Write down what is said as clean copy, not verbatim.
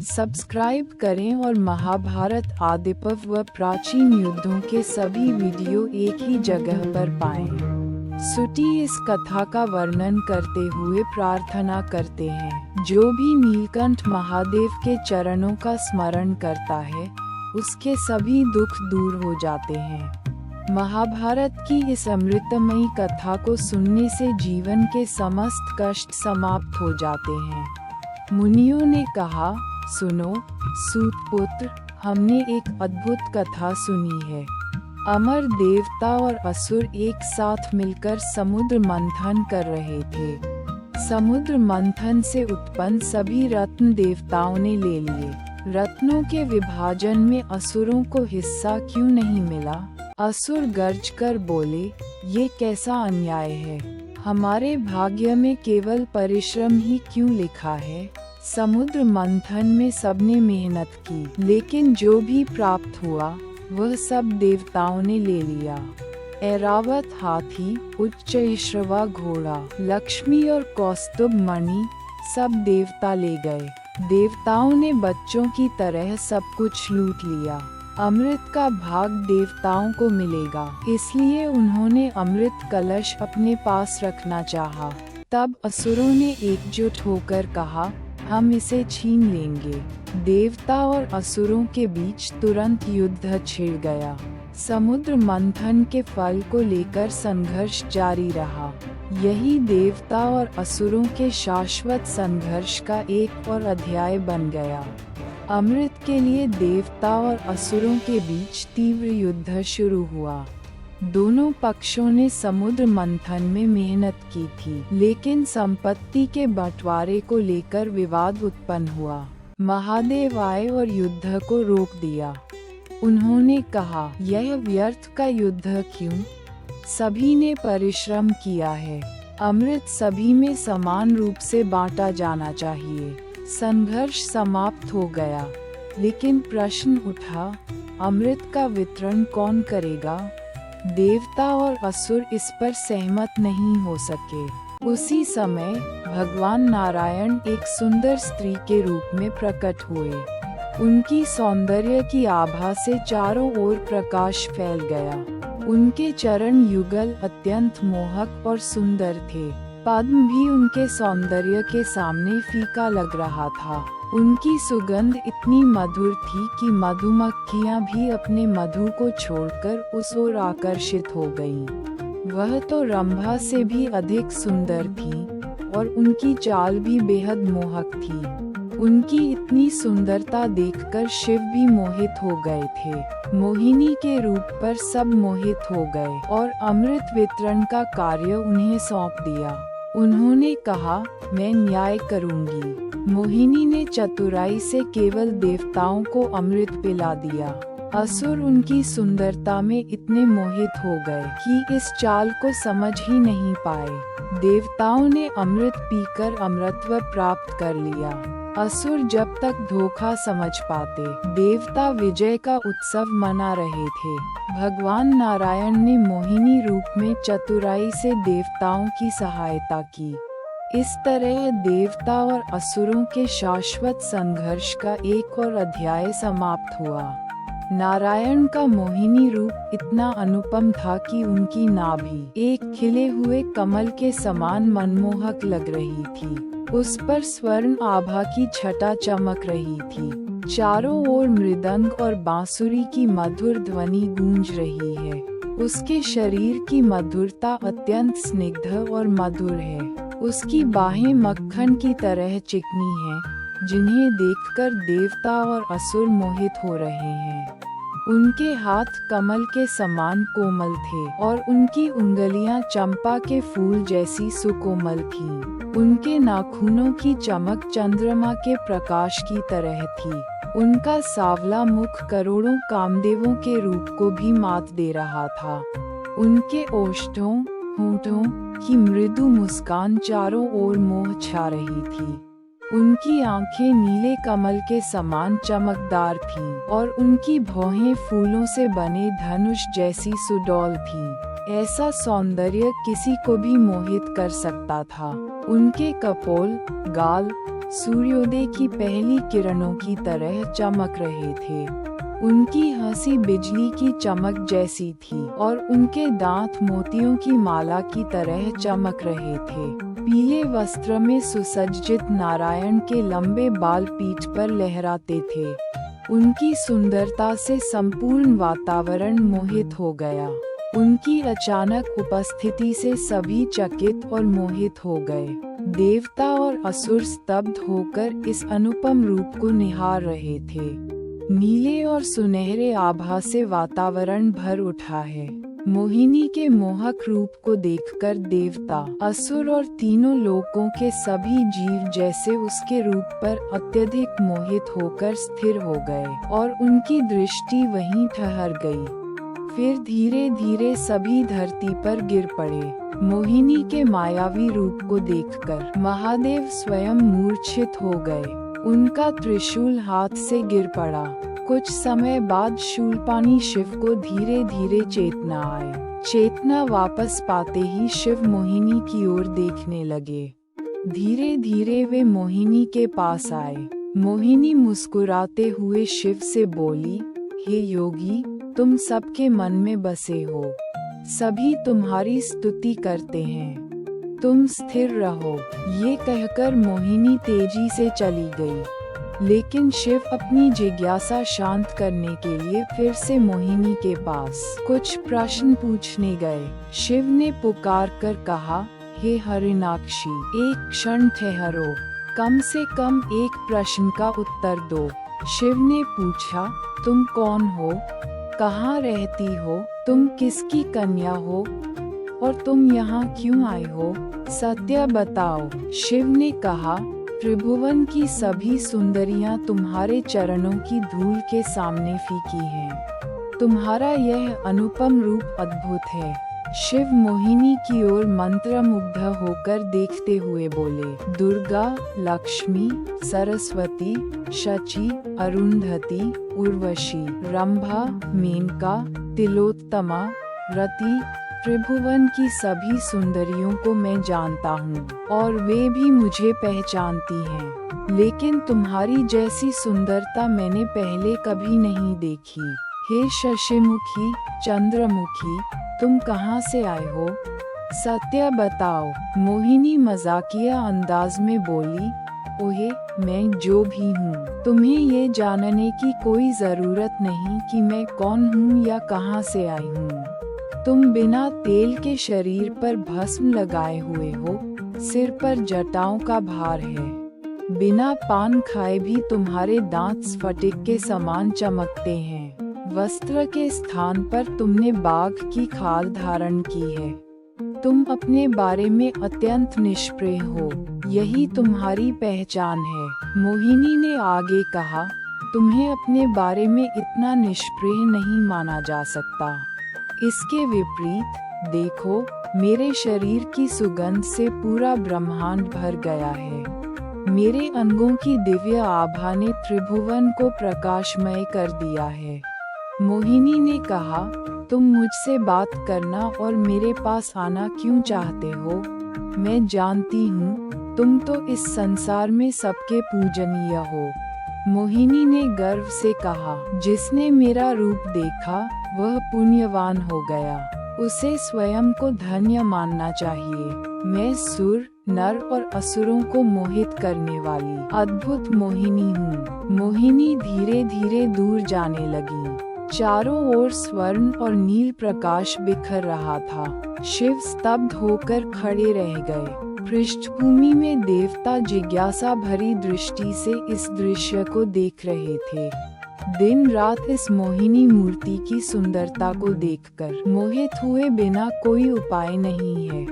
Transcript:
Subscribe करें और महाभारत आदिपर्व व प्राचीन युद्धों के सभी वीडियो एक ही जगह पर पाएं। सुटी इस कथा का वर्णन करते हुए प्रार्थना करते हैं, जो भी नीलकंठ महादेव के चरणों का स्मरण करता है उसके सभी दुख दूर हो जाते हैं। महाभारत की इस अमृतमयी कथा को सुनने से जीवन के समस्त कष्ट समाप्त हो जाते हैं। मुनियों ने कहा, सुनो सूतपुत्र, हमने एक अद्भुत कथा सुनी है। अमर देवता और असुर एक साथ मिलकर समुद्र मंथन कर रहे थे। समुद्र मंथन से उत्पन्न सभी रत्न देवताओं ने ले लिए। रत्नों के विभाजन में असुरों को हिस्सा क्यों नहीं मिला? असुर गर्ज कर बोले, ये कैसा अन्याय है? हमारे भाग्य में केवल परिश्रम ही क्यों लिखा है? समुद्र मंथन में सबने मेहनत की, लेकिन जो भी प्राप्त हुआ वह सब देवताओं ने ले लिया। ऐरावत हाथी, उच्च श्रवा घोड़ा, लक्ष्मी और कौस्तुभ मणि सब देवता ले गए। देवताओं ने बच्चों की तरह सब कुछ लूट लिया। अमृत का भाग देवताओं को मिलेगा, इसलिए उन्होंने अमृत कलश अपने पास रखना चाहा। तब असुरों ने एकजुट होकर कहा, हम इसे छीन लेंगे। देवता और असुरों के बीच तुरंत युद्ध छिड़ गया। समुद्र मंथन के फल को लेकर संघर्ष जारी रहा। यही देवता और असुरों के शाश्वत संघर्ष का एक और अध्याय बन गया। अमृत के लिए देवता और असुरों के बीच तीव्र युद्ध शुरू हुआ। दोनों पक्षों ने समुद्र मंथन में मेहनत की थी, लेकिन संपत्ति के बंटवारे को लेकर विवाद उत्पन्न हुआ। महादेव आए और युद्ध को रोक दिया। उन्होंने कहा, यह व्यर्थ का युद्ध क्यों? सभी ने परिश्रम किया है। अमृत सभी में समान रूप से बांटा जाना चाहिए। संघर्ष समाप्त हो गया, लेकिन प्रश्न उठा, अमृत का वितरण कौन करेगा? देवता और असुर इस पर सहमत नहीं हो सके। उसी समय भगवान नारायण एक सुंदर स्त्री के रूप में प्रकट हुए। उनकी सौंदर्य की आभा से चारों ओर प्रकाश फैल गया। उनके चरण युगल अत्यंत मोहक और सुंदर थे। पद्म भी उनके सौंदर्य के सामने फीका लग रहा था। उनकी सुगंध इतनी मधुर थी कि मधुमक्खियां भी अपने मधु को छोड़कर उस ओर आकर्षित हो गईं। वह तो रंभा से भी अधिक सुंदर थी और उनकी चाल भी बेहद मोहक थी। उनकी इतनी सुंदरता देखकर शिव भी मोहित हो गए थे। मोहिनी के रूप पर सब मोहित हो गए और अमृत वितरण का कार्य उन्हें सौंप दिया। उन्होंने कहा, मैं न्याय करूंगी। मोहिनी ने चतुराई से केवल देवताओं को अमृत पिला दिया। असुर उनकी सुंदरता में इतने मोहित हो गए कि इस चाल को समझ ही नहीं पाए। देवताओं ने अमृत पीकर अमरत्व प्राप्त कर लिया। असुर जब तक धोखा समझ पाते, देवता विजय का उत्सव मना रहे थे। भगवान नारायण ने मोहिनी रूप में चतुराई से देवताओं की सहायता की। इस तरह देवता और असुरों के शाश्वत संघर्ष का एक और अध्याय समाप्त हुआ। नारायण का मोहिनी रूप इतना अनुपम था कि उनकी नाभि एक खिले हुए कमल के समान मनमोहक लग रही थी। उस पर स्वर्ण आभा की छटा चमक रही थी। चारों ओर मृदंग और बांसुरी की मधुर ध्वनि गूंज रही है। उसके शरीर की मधुरता अत्यंत स्निग्ध और मधुर है। उसकी बाहें मक्खन की तरह चिकनी हैं, जिन्हें देखकर देवता और असुर मोहित हो रहे हैं। उनके हाथ कमल के समान कोमल थे और उनकी उंगलियां चंपा के फूल जैसी सुकोमल थीं। उनके नाखूनों की चमक चंद्रमा के प्रकाश की तरह थी। उनका सांवला मुख करोड़ों कामदेवों के रूप को भी मात दे रहा था। उनके ओष्ठों, होठों की मृदु मुस्कान चारों ओर मोह छा रही थी। उनकी आंखें नीले कमल के समान चमकदार थीं और उनकी भौहें फूलों से बने धनुष जैसी सुडौल थीं। ऐसा सौंदर्य किसी को भी मोहित कर सकता था। उनके कपोल, गाल सूर्योदय की पहली किरणों की तरह चमक रहे थे। उनकी हंसी बिजली की चमक जैसी थी और उनके दांत मोतियों की माला की तरह चमक रहे थे। पीले वस्त्र में सुसज्जित नारायण के लंबे बाल पीठ पर लहराते थे। उनकी सुंदरता से संपूर्ण वातावरण मोहित हो गया। उनकी अचानक उपस्थिति से सभी चकित और मोहित हो गए। देवता और असुर स्तब्ध होकर इस अनुपम रूप को निहार रहे थे। नीले और सुनहरे आभा से वातावरण भर उठा है। मोहिनी के मोहक रूप को देखकर देवता, असुर और तीनों लोकों के सभी जीव जैसे उसके रूप पर अत्यधिक मोहित होकर स्थिर हो गए और उनकी दृष्टि वहीं ठहर गई। फिर धीरे धीरे सभी धरती पर गिर पड़े। मोहिनी के मायावी रूप को देखकर महादेव स्वयं मूर्छित हो गए। उनका त्रिशूल हाथ से गिर पड़ा। कुछ समय बाद शूलपाणी शिव को धीरे धीरे चेतना आई। चेतना वापस पाते ही शिव मोहिनी की ओर देखने लगे। धीरे धीरे वे मोहिनी के पास आए। मोहिनी मुस्कुराते हुए शिव से बोली, हे योगी, तुम सबके मन में बसे हो। सभी तुम्हारी स्तुति करते हैं। तुम स्थिर रहो। ये कहकर मोहिनी तेजी से चली गई। लेकिन शिव अपनी जिज्ञासा शांत करने के लिए फिर से मोहिनी के पास कुछ प्रश्न पूछने गए। शिव ने पुकार कर कहा, हे हरिणाक्षी, एक क्षण ठहरो। कम से कम एक प्रश्न का उत्तर दो। शिव ने पूछा, तुम कौन हो? कहाँ रहती हो? तुम किसकी कन्या हो? और तुम यहाँ क्यों आए हो? सत्य बताओ। शिव ने कहा, त्रिभुवन की सभी सुंदरियां तुम्हारे चरणों की धूल के सामने फीकी हैं। तुम्हारा यह अनुपम रूप अद्भुत है। शिव मोहिनी की ओर मंत्रमुग्ध होकर देखते हुए बोले, दुर्गा, लक्ष्मी, सरस्वती, शची, अरुंधति, उर्वशी, रंभा, मेनका, तिलोत्तमा, रति, त्रिभुवन की सभी सुंदरियों को मैं जानता हूँ और वे भी मुझे पहचानती हैं। लेकिन तुम्हारी जैसी सुंदरता मैंने पहले कभी नहीं देखी। हे शशिमुखी, चंद्रमुखी, तुम कहाँ से आए हो? सत्य बताओ। मोहिनी मजाकिया अंदाज में बोली, ओहे, मैं जो भी हूँ, तुम्हें ये जानने की कोई जरूरत नहीं कि मैं कौन हूँ या कहाँ से आई हूँ। तुम बिना तेल के शरीर पर भस्म लगाए हुए हो, सिर पर जटाओं का भार है। बिना पान खाए भी तुम्हारे दांत स्फटिक के समान चमकते हैं। वस्त्र के स्थान पर तुमने बाघ की खाल धारण की है। तुम अपने बारे में अत्यंत निष्प्रिय हो, यही तुम्हारी पहचान है। मोहिनी ने आगे कहा, तुम्हें अपने बारे में इतना निष्प्रिय नहीं माना जा सकता। इसके विपरीत देखो, मेरे शरीर की सुगंध से पूरा ब्रह्मांड भर गया है। मेरे अंगों की दिव्य आभा ने त्रिभुवन को प्रकाशमय कर दिया है। मोहिनी ने कहा, तुम मुझसे बात करना और मेरे पास आना क्यों चाहते हो? मैं जानती हूँ, तुम तो इस संसार में सबके पूजनीय हो। मोहिनी ने गर्व से कहा, जिसने मेरा रूप देखा वह पुण्यवान हो गया। उसे स्वयं को धन्य मानना चाहिए। मैं सुर, नर और असुरों को मोहित करने वाली अद्भुत मोहिनी हूँ। मोहिनी धीरे धीरे दूर जाने लगी। चारों ओर स्वर्ण और नील प्रकाश बिखर रहा था। शिव स्तब्ध होकर खड़े रह गए। पृष्ठभूमि में देवता जिज्ञासा भरी दृष्टि से इस दृश्य को देख रहे थे। दिन रात इस मोहिनी मूर्ति की सुंदरता को देखकर मोहित हुए बिना कोई उपाय नहीं है।